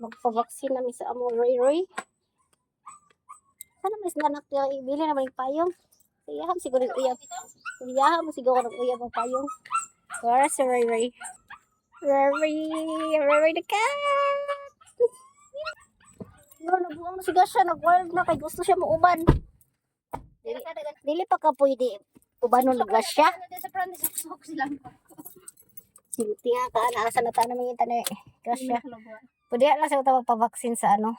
Magpabaksin namin sa amo Roy Roy. Sana mas nanak niya ibili naman yung payong. Iyaham siguro yung uyab. Iyaham siguro ng uyab ang payong. Para si Roy Roy. Rory! Rory the cat! No, nabuang na si Gasha. Nag-wild na kay gusto siya mauban. Dili pa ka pwede ubanon na Gasha. Sinti nga ka. Naasan na tayo namin yung tanay. Gasha. Pwede lang sa ito magpabaksin sa ano.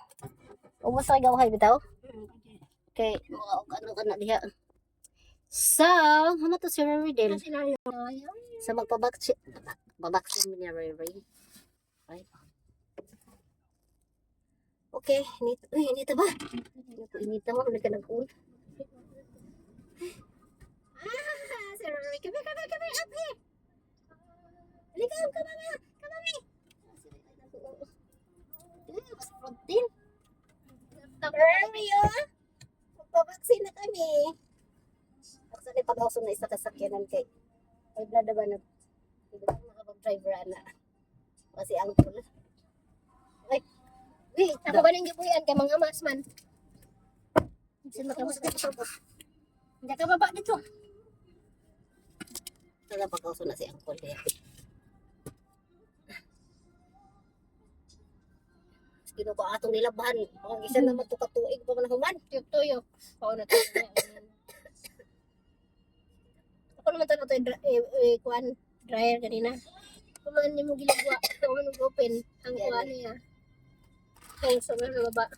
Ubus na ikaw kayo bitaw? Okay, ano ka na diha. So, hama to si Rory din. Sa magpabaksin. Babaksin mo niya Rory. Right. Okay, inita ba? Inita mo, ulit ka nag-uul. Si Rory, come up here. Halika, come here. Mas protein. Rory, magpabaksin na kami. Actually, pag-awso na isa kasakyanan kay ay blada ba na nakapag-driver na. Kasi ang pool. Ay, wait. Ako ba nang gibuyan kay mga mas man? Sino ka mas kapos? Hindi ka baba dito. Tala pag-awso na si ang pool. Kinuha ko atong nilabahan. Pag isa naman ito katuig pa man human. Tuyok-tuyok. Oo na tayo. Ako naman tayo ito kuan dryer kanina. Kuman ni mo ginagawa. Kuman mo open ang kuan niya. Kaya sa mga baba.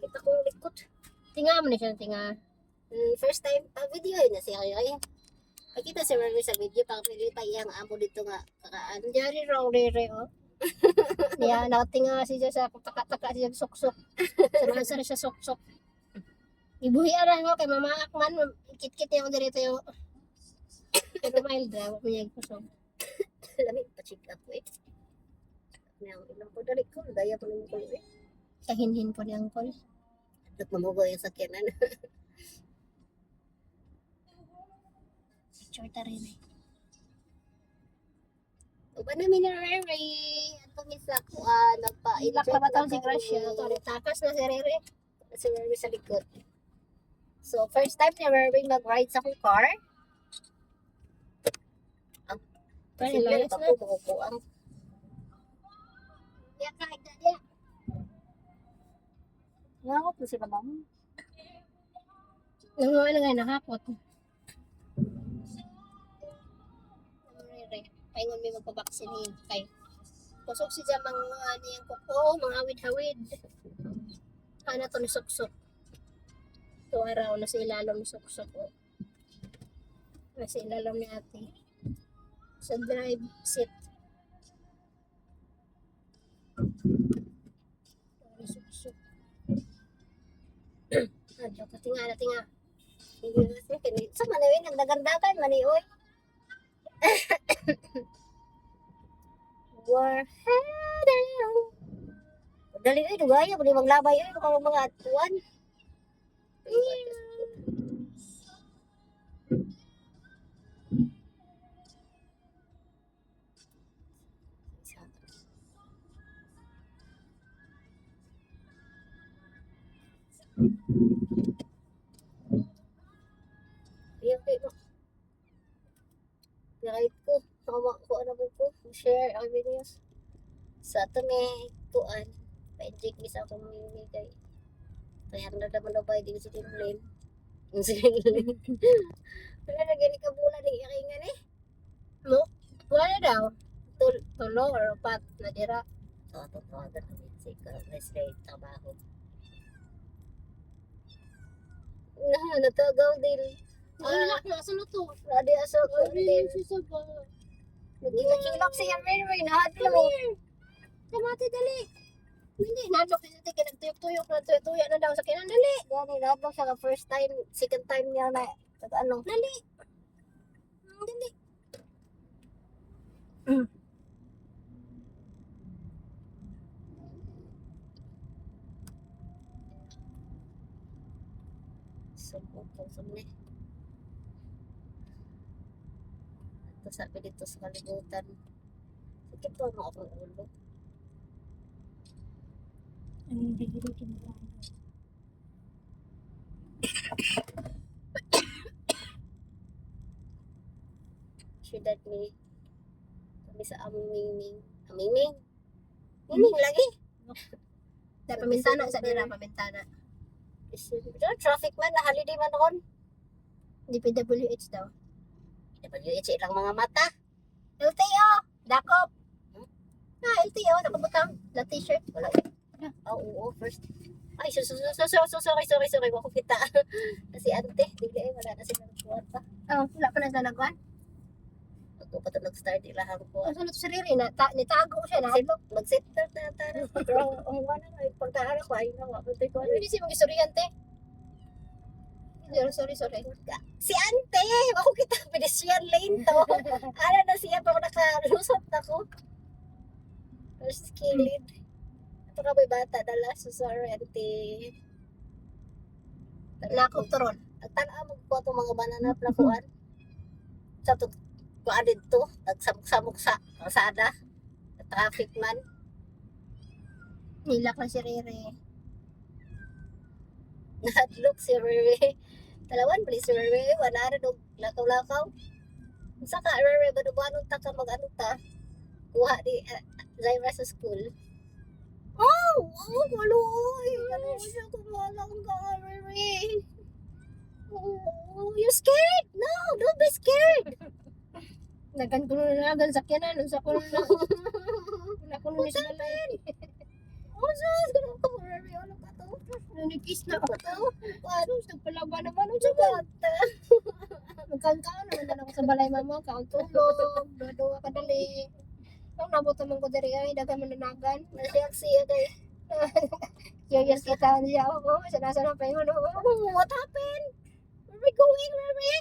Kita kong likod. Tinga mo na siya, tinga. First time, video yun na siya kayo. Pakita si Rory sa video, pili pa iyang amo dito nga kakaan. Diyan wrong rere oh. Niya nakatinga siya sa taka-taka siya sok-sok. Sa siya sok-sok. Ibuhi ara ngo kay mama akman kit-kit yung dito yung pero mild ra mo yung kusog. Lamig pa check up eh. Nang ilang po dali ko, daya po ng ko eh. Kahinhin po niyang call. At mamugo yung sakyanan. Picture ta rin eh. Uba namin na Rory. At pamisa ko, Ilak na ba taon si Gracia? Takas na si Rere. Si Rory sa likod. So, first time ni Rory mag-ride sa akong car. Pero Simple layas pa na. po ang Diya kahit na diya. ngakot mo sila mama. Nanguha na nga nakapot. Rere. Paingon may magpabaksin kay kusog siya mga niyang kuko, mga awid-hawid. Ano to ni suksok. Ito araw na sa ilalom ni suksok. Nasa ilalom ni ate. Sa drive seat. Ni suksok. Adyo ka tinga. Hindi kasi kinit. Sa manawin, nagdagandagan, manioy. War down. Dali ay dugaya mo maglabay ay mga atuan. Yung right ko, tawa ko ano ko, share ang videos. Sa ito may kuan, pa-inject mi sa akong kay kaya na naman na ba din si Timlin. Wala na gani ka bulan ni ikingan eh. Mo? Wala daw. Tulo or upat na dira. Totoo na si Rest trabaho. Natagaw din. Ilak na sa luto. Adi asa ko din. Susaba. Nagkilak siya Mary na hati mo. Kamati dali. Hindi, nadok din natin nagtuyok-tuyok na tuya na daw sa kinan. Dali. Gani nadok siya ka first time, second time niya na ano. Dali. Dali. Sumni. Ito sabi dito sa kalibutan. Sakit po ang akong ulo. Hindi kinakain. Syudad ni kami sa Amingming. Amingming? Mingming lagi? Sa pamintana sa dira, pamintana. Traffic man, na holiday man ron. DPWH daw. WH ilang mga mata. LTO! Dakop! LTO, nakabutang. Na t-shirt. Wala. Oo, first. Ay, sorry. Wako kita. Kasi ante, dili wala na sila nagkuhan pa. Wala pa naglalagwan. Ako pa ito nag-start ilahang ko. Ang sunod sa riri, nitago ko siya, nahadlok. Mag-setter na tara. Pero ang wala na, pagkaan ako, ayun na, wapatay ko. Hindi siya mag-istoryante. Sorry. Si ante, ako kita, pedestrian lane to. Ano na siya, pero nakalusot ako. First kilid. Ito ka may bata, dala, sorry, ante. Lakop to ron. Nagtanaw mo ko itong mga banana plakuan. Sa ito, kuan dito, nagsamok-samok sa kalsada. Traffic man. Nilak na si Riri. Nahadlok si Rere. Talawan, please, si Rere. Wala na nung lakaw-lakaw. Sa ka, Rere, banubanon ta ka mag-ano ta. Kuha di Zaira sa school. Oh, maloy. Ano siya kumalang ka, Rere. Oh, you're scared? No, don't be scared. Nagan ko na nagan sakyanan. Unsa ko na. Wala ko na sa balay. Oh, sus, ganun ka, Rere. Ano ka to? Nanikis na ako. Ano? Ano, nagpalaba naman. Unsa ba? Bata. Magkangkaan naman ako sa balay mama. Kaon tulog. Dodo ka dali. Ang nabot naman ko diri ay dagan mananagan. Nasiyak siya kay. Curious kita niya ako. Sana pa yun. Oh, what happened? Where we going, Rere?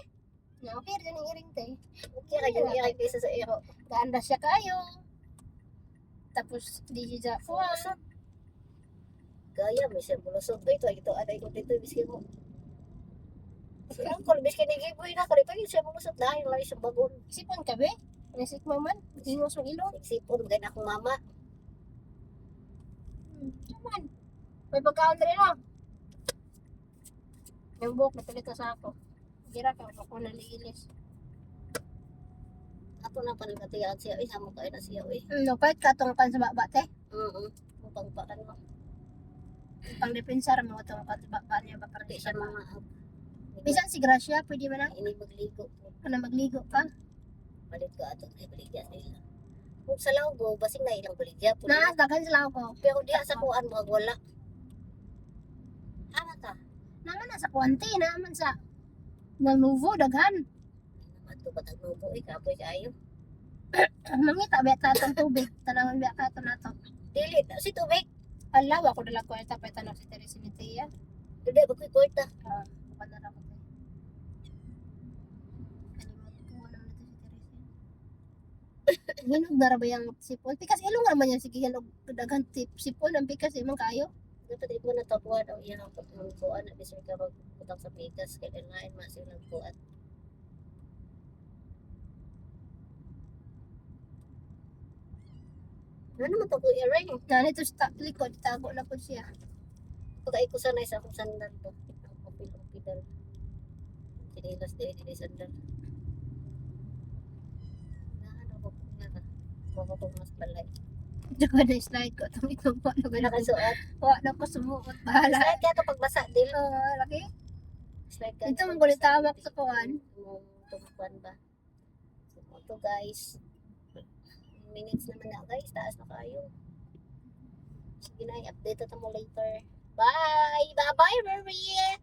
Okay, rin ang iring te. Okay, kayo iray kaysa sa ero. Gaanda siya kayo. Tapos di siya Bulusot. Gaya, may siya bulusot. Ito, aday ko dito, biskin mo. Ang kulbis kinigiboy na, kalipagin siya bulusot dahil lang sa bagon. Sipon ka be? Nasik mo man. Ingos ng ilong. Nagsipon, ganyan akong mama. Naman. May pagkaon rin no? Yung buhok napilit ko sa ako. Gira ka ako naliilis. Ato na panagkatiyaan siya, sama kayo na siya, Lupit ka tungkan sa baba te. Upang pa ano, Pang depensar mo tungkan sa baba niya ba para di di siya siya mga Bisan si Gracia, pwede ba na? ini magligo. Kana magligo ka? Palit ko ato, ay baligya nila. Kung sa Laugo, basing na ilang baligya. Na, dagan sila ako. Pero di sa kuan, mga wala. Ano ka? Naman na sa kwanti, naman sa Nanuvo, daghan. Naman to, batag nubo, kapoy kayo. Mangita, beta itong tubig. Tanangan beta ito na ito. Dili, si tubig. Alaw, ako dalang kwarta, peta na si Teresa ni Tia. Dili, bagoy kwarta. Bukan na lang ako. Kalimot ko, wala na ito si Teresa. Hinog na ba yung sipon? Pikas ilong naman yan, sige hinog daghan sipon. Ang pikas imang kayo. Dapat mo na tapuan ang iyang kuan na bisir ka magputang sa pikas. Kailangan masilang kuan. Ano naman ito ko i-ring? Ganito sa likod, tago na po siya. Pagka ko sanay sa akong sandal to. Ang kupil-kupidal. Sinilas din ni sandal. Ano ko nga ka? Baka ko mas balay. Diyan na slide ko. Itong pa na ganun. Nakasuot. Na ko sumuot. Bahala. Slide ka ito pagbasa. Dil. Laki. Slide ka. Ito mong kulit tamak sa kuhan. Mong tumukuan ba? So, ito guys. Minutes naman na guys. Taas na kayo. Sige na, i-update ito mo later. Bye! Bye-bye, Marie!